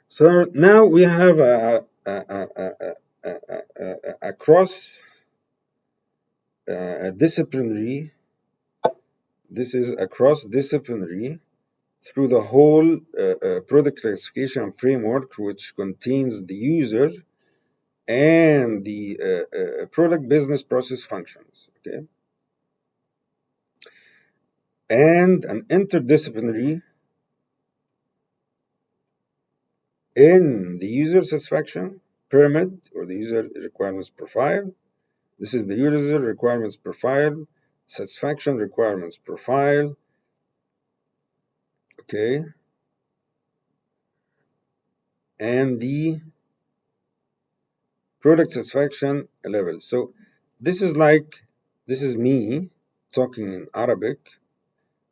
So now we have a cross disciplinary. This is a cross disciplinary through the whole product classification framework, which contains the user and the product business process functions. Okay, and an interdisciplinary in the user satisfaction pyramid or the user requirements profile. This is the user requirements profile, satisfaction requirements profile. Okay, and the product satisfaction level. So this is me talking in Arabic,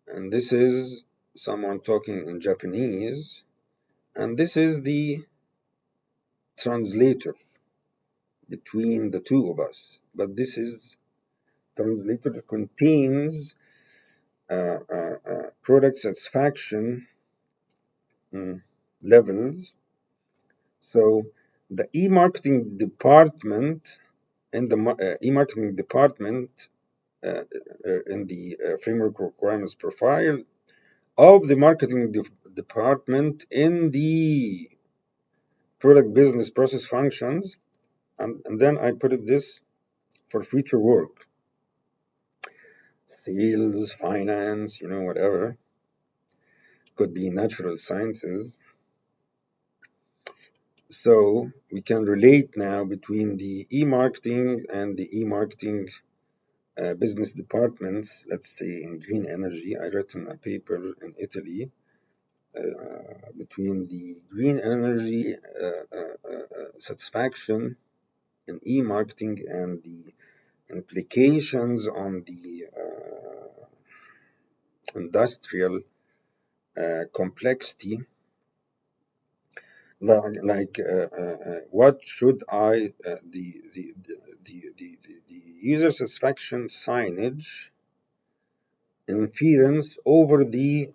and this is someone talking in Japanese, and this is the translator between the two of us. But this is translator contains product satisfaction levels. So the e-marketing department in the e-marketing department in the framework requirements profile of the marketing department in the product business process functions, and then I put it this for future work, sales, finance, whatever, could be natural sciences. So we can relate now between the e-marketing and the e-marketing business departments. Let's say in green energy, I written a paper in Italy between the green energy satisfaction in e-marketing and the implications on the industrial complexity. Like what should the user satisfaction signage inference over the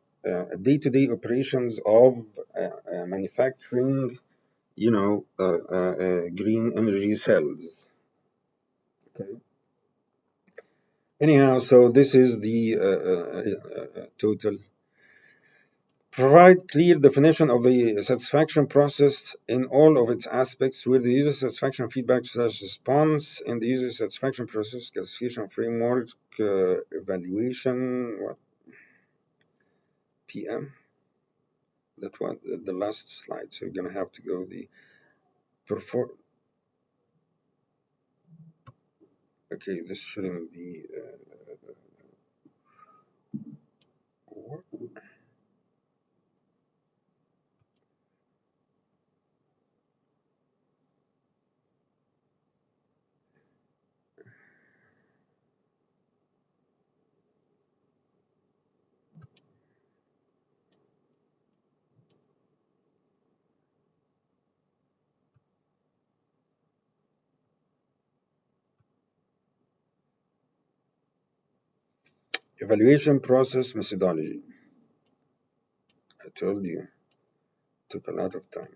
day-to-day operations of manufacturing, green energy cells. Okay. Anyhow, so this is the total. Provide clear definition of the satisfaction process in all of its aspects, where the user satisfaction feedback / response in the user satisfaction process classification framework evaluation. What PM? That one, the last slide. So you're gonna have to go the perform. Okay, this shouldn't be. What? Evaluation process methodology. I told you, took a lot of time.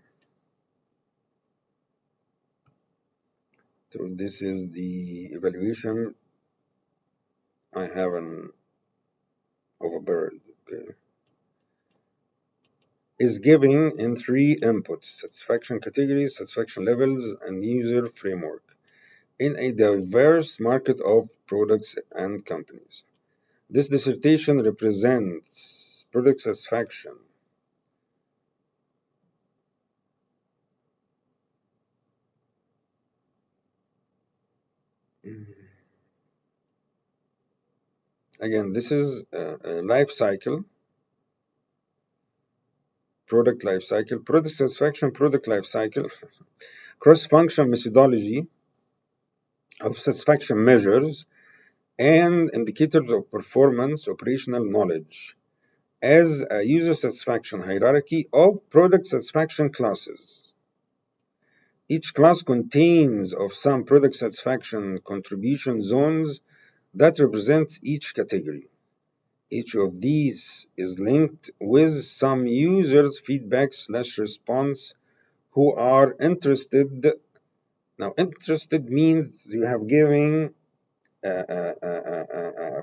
So this is the evaluation. I have an of a bird. Okay. Is given in 3 inputs: satisfaction categories, satisfaction levels, and user framework in a diverse market of products and companies. This dissertation represents product satisfaction. Again, this is a life cycle, product life cycle, product satisfaction, product life cycle, cross-function methodology of satisfaction measures and indicators of performance, operational knowledge as a user satisfaction hierarchy of product satisfaction classes. Each class contains of some product satisfaction contribution zones that represent each category. Each of these is linked with some user's feedback / response who are interested. Now, interested means you have given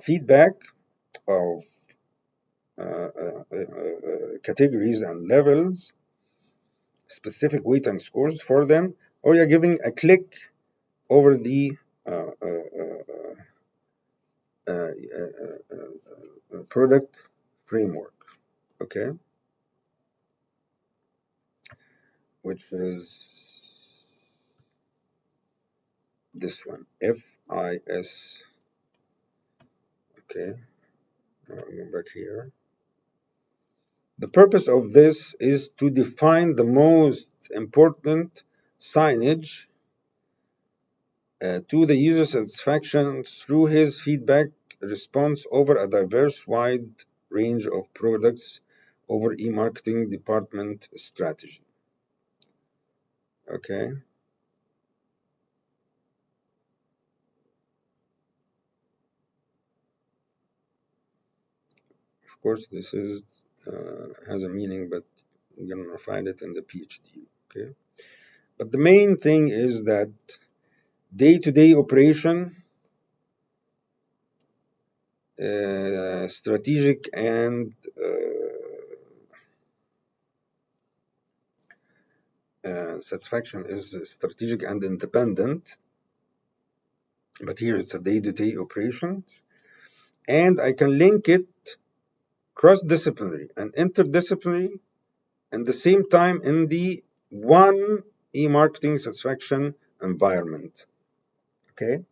feedback of categories and levels, specific weight and scores for them, or you're giving a click over the product framework, okay, which is this one, FIS, okay, I'll go back here. The purpose of this is to define the most important signage to the user satisfaction through his feedback response over a diverse wide range of products over e-marketing department strategy. Okay. Of course, this is has a meaning, but you're gonna find it in the PhD. Okay. But the main thing is that day-to-day operation, strategic and satisfaction is strategic and independent, but here it's a day-to-day operations, and I can link it cross-disciplinary and interdisciplinary at the same time in the one e-marketing satisfaction environment. Okay.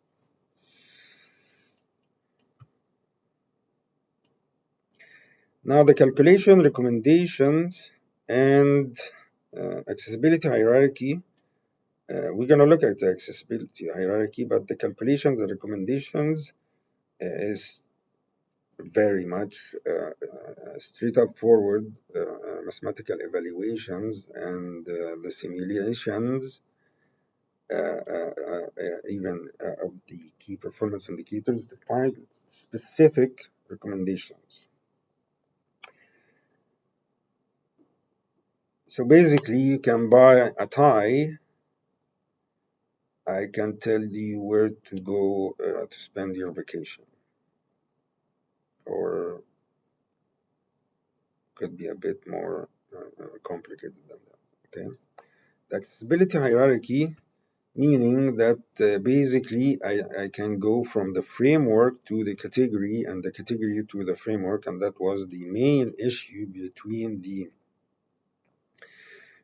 Now the calculation recommendations and accessibility hierarchy. We're going to look at the accessibility hierarchy, but the calculations and recommendations is very much straight up forward mathematical evaluations and the simulations even of the key performance indicators define specific recommendations. So basically you can buy a tie. I can tell you where to go to spend your vacation, or could be a bit more complicated than that. Okay, the accessibility hierarchy, meaning that basically I can go from the framework to the category and the category to the framework, and that was the main issue between the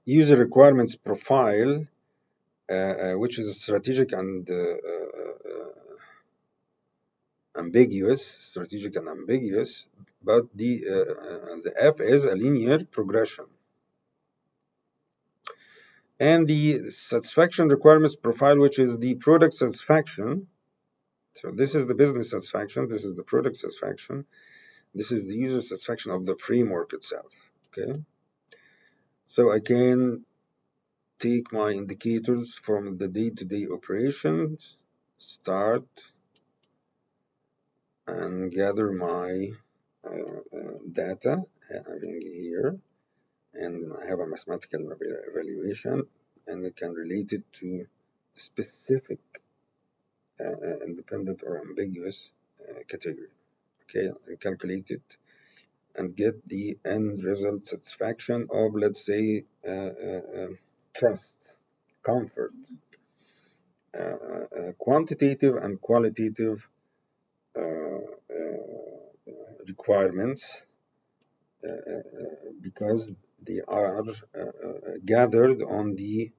user requirements profile, which is strategic and strategic and ambiguous, but the F is a linear progression. And the satisfaction requirements profile, which is the product satisfaction. So this is the business satisfaction, this is the product satisfaction, this is the user satisfaction of the framework itself. Okay. So I can take my indicators from the day-to-day operations, start and gather my data having here, and I have a mathematical evaluation, and I can relate it to specific independent or ambiguous category. Okay, and calculate it and get the end result satisfaction of, let's say, trust, comfort, quantitative and qualitative requirements because they are gathered on the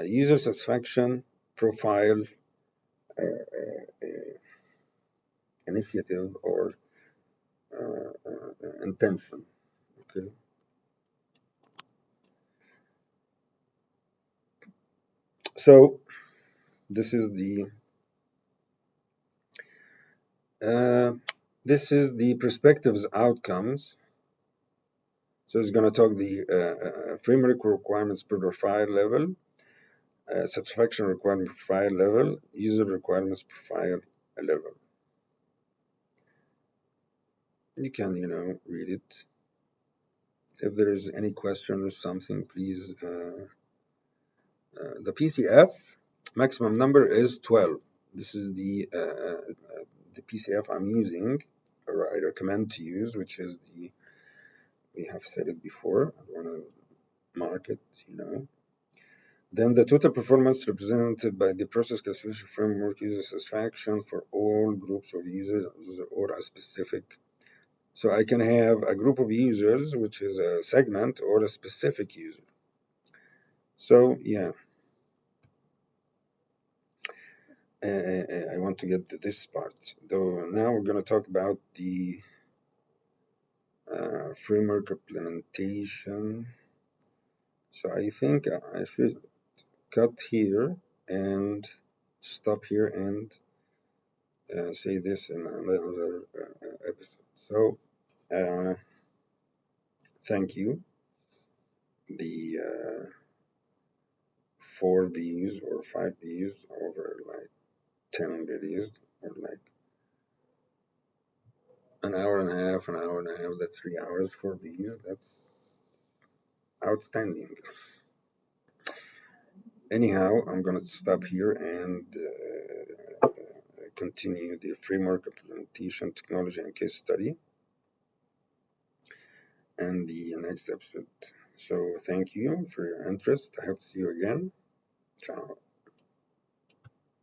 user satisfaction profile initiative or intention. Okay. So this is the perspectives outcomes. So it's going to talk the framework requirements per profile level, satisfaction requirement profile level, user requirements profile level. You can, read it. If there is any question or something, please The PCF maximum number is 12. This is the PCF I'm using, or I recommend to use, which is we have said it before. I want to mark it, Then the total performance represented by the process classification framework uses satisfaction for all groups of users or a specific. So I can have a group of users, which is a segment, or a specific user. So yeah, I want to get to this part. Though now we're going to talk about the framework implementation. So I think I should cut here and stop here and say this in another episode. So thank you. The 4 V's or 5 V's over like 10 videos or like an hour and a half, that's 3 hours, 4 V's. That's outstanding. Anyhow, I'm going to stop here and continue the framework implementation technology and case study and the next episode. So thank you for your interest. I hope to see you again. Ciao.